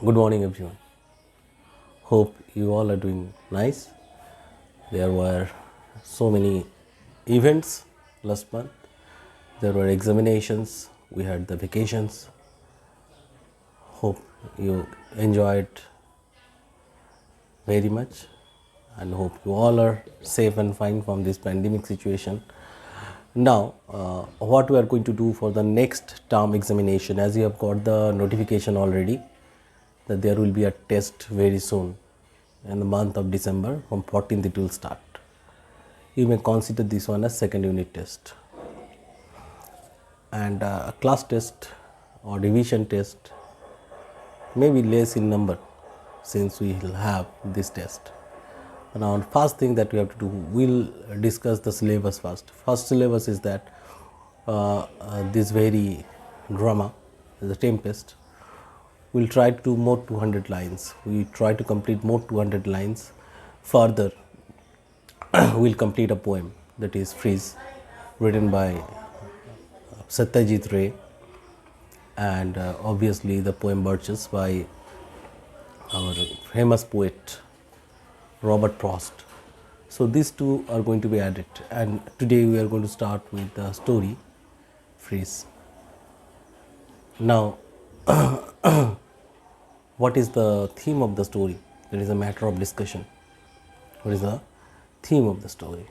Good morning, everyone. Hope you all are doing nice. There were so many events last month. There were examinations. We had the vacations. Hope you enjoyed very much and hope you all are safe and fine from this pandemic situation. Now, what we are going to do for the next term examination, as you have got the notification already that there will be a test very soon in the month of December. From 14th it will start. You may consider this one as second unit test, and a class test or division test may be less in number since we will have this test. Now, first thing that we have to do, we'll discuss the syllabus first. First syllabus is that this very drama, the Tempest, we'll try to do more 200 lines. We try to complete more 200 lines. Further, we'll complete a poem, that is Fritz, written by Satyajit Ray, and obviously the poem Birches by our famous poet Robert Frost. So these two are going to be added, and today we are going to start with the story Fritz. Now, what is the theme of the story? That is a matter of discussion. What is the theme of the story?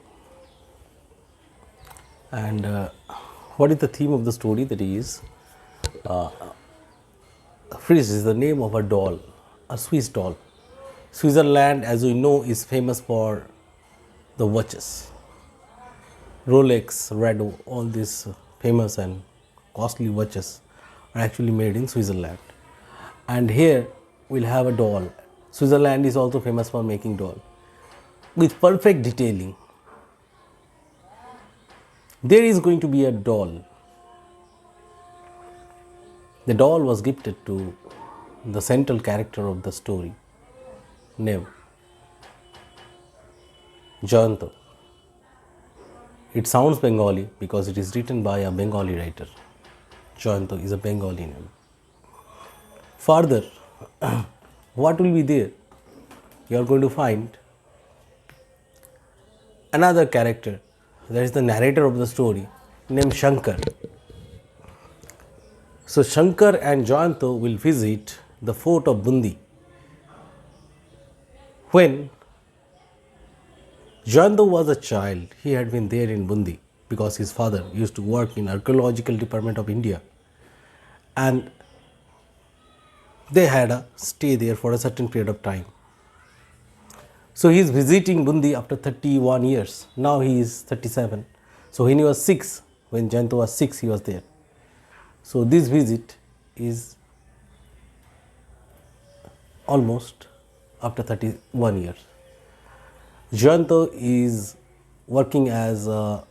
And what is the theme of the story? That is, Fritz is the name of a doll, a Swiss doll. Switzerland, as we know, is famous for the watches. Rolex, Rado, all these famous and costly watches are actually made in Switzerland. And here we'll have a doll. Switzerland is also famous for making doll with perfect detailing. There is going to be a doll. The doll was gifted to the central character of the story, named Jayanto. It sounds Bengali because it is written by a Bengali writer. Jayanto is a Bengali name. Further, what will be there? You are going to find another character, that is the narrator of the story, named Shankar. So Shankar and Jayanto will visit the fort of Bundi. When Jayanto was a child, he had been there in Bundi because his father used to work in archaeological department of India, and they had a stay there for a certain period of time. So he is visiting Bundi after 31 years. Now he is 37. So when he was 6, when Jayanto was 6, he was there. So this visit is almost after 31 years. Jayanto is working as a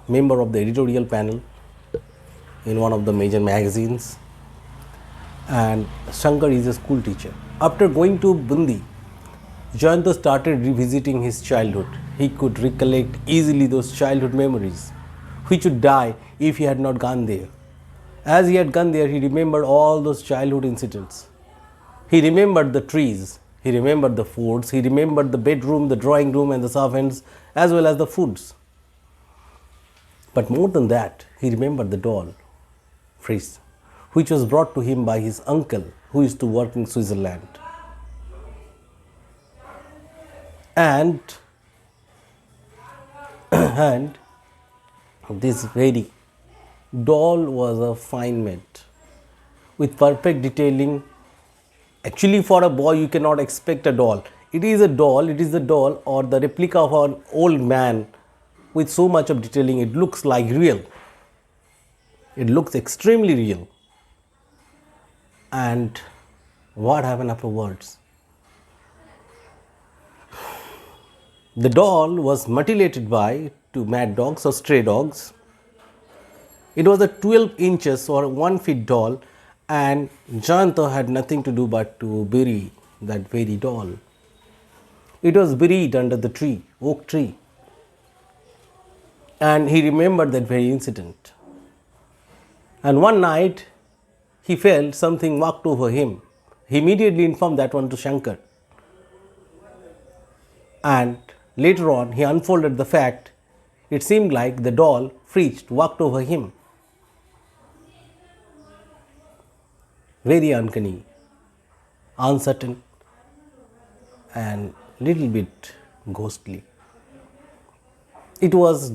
member of the editorial panel in one of the major magazines, and Shankar is a school teacher. After going to Bundi, Jayanto started revisiting his childhood. He could recollect easily those childhood memories, which would die if he had not gone there. As he had gone there, he remembered all those childhood incidents. He remembered the trees, he remembered the forts, he remembered the bedroom, the drawing room and the servants, as well as the foods. But more than that, he remembered the doll, Fritz, which was brought to him by his uncle who used to work in Switzerland. And this very doll was a fine made with perfect detailing. Actually, for a boy, you cannot expect a doll. It is a doll, it is the doll or the replica of an old man with so much of detailing. It looks like real. It looks extremely real. And what happened afterwards? The doll was mutilated by two mad dogs or stray dogs. It was a 12 inches or 1 feet doll, and Jayanto had nothing to do but to bury that very doll. It was buried under the tree, oak tree, and he remembered that very incident. And one night he felt something walked over him He immediately informed that one to Shankar. And later on, he unfolded the fact. It seemed like the doll, Fritz, walked over him. Very uncanny, uncertain, and little bit ghostly. It was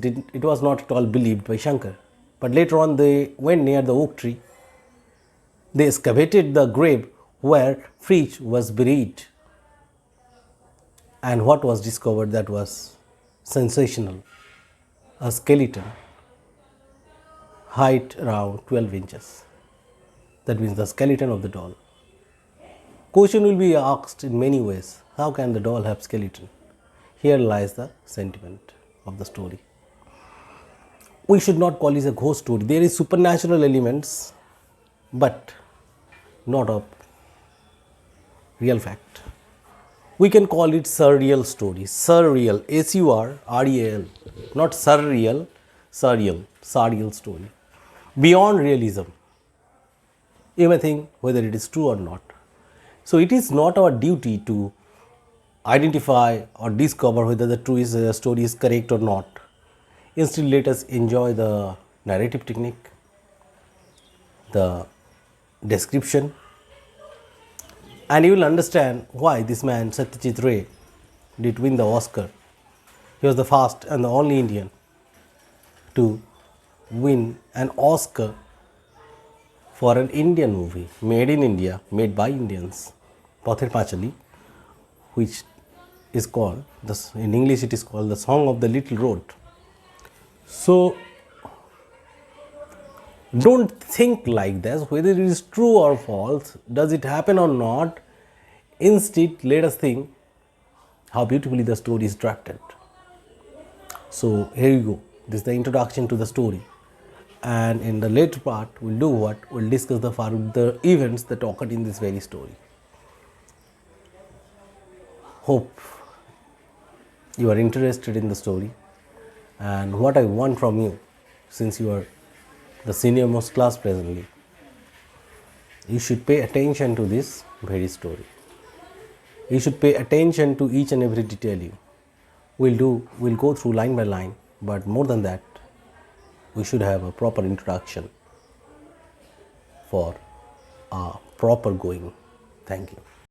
not at all believed by Shankar. But later on, they went near the oak tree. They excavated the grave where Fritz was buried. And what was discovered that was sensational? A skeleton, height around 12 inches. That means the skeleton of the doll. Question will be asked in many ways. How can the doll have skeleton? Here lies the sentiment of the story. We should not call it a ghost story. There is supernatural elements, but not a real fact. We can call it surreal story. Surreal, S-U-R-R-E-A-L, not surreal, surreal story. Beyond realism. You may think whether it is true or not. So it is not our duty to identify or discover whether the story is correct or not. Instead, let us enjoy the narrative technique, the description, and you will understand why this man Satyajit Ray did win the Oscar. He was the first and the only Indian to win an Oscar for an Indian movie made in India, made by Indians, Pather Pachali, which is called, in English it is called The Song of the Little Road. So, don't think like this, whether it is true or false, does it happen or not. Instead, let us think how beautifully the story is drafted. So, here you go. This is the introduction to the story. And in the later part, we'll do what? We'll discuss the events that occurred in this very story. Hope you are interested in the story. And what I want from you, since you are the senior most class presently, you should pay attention to this very story. You should pay attention to each and every detailing. We'll go through line by line, but more than that, we should have a proper introduction for a proper going. Thank you.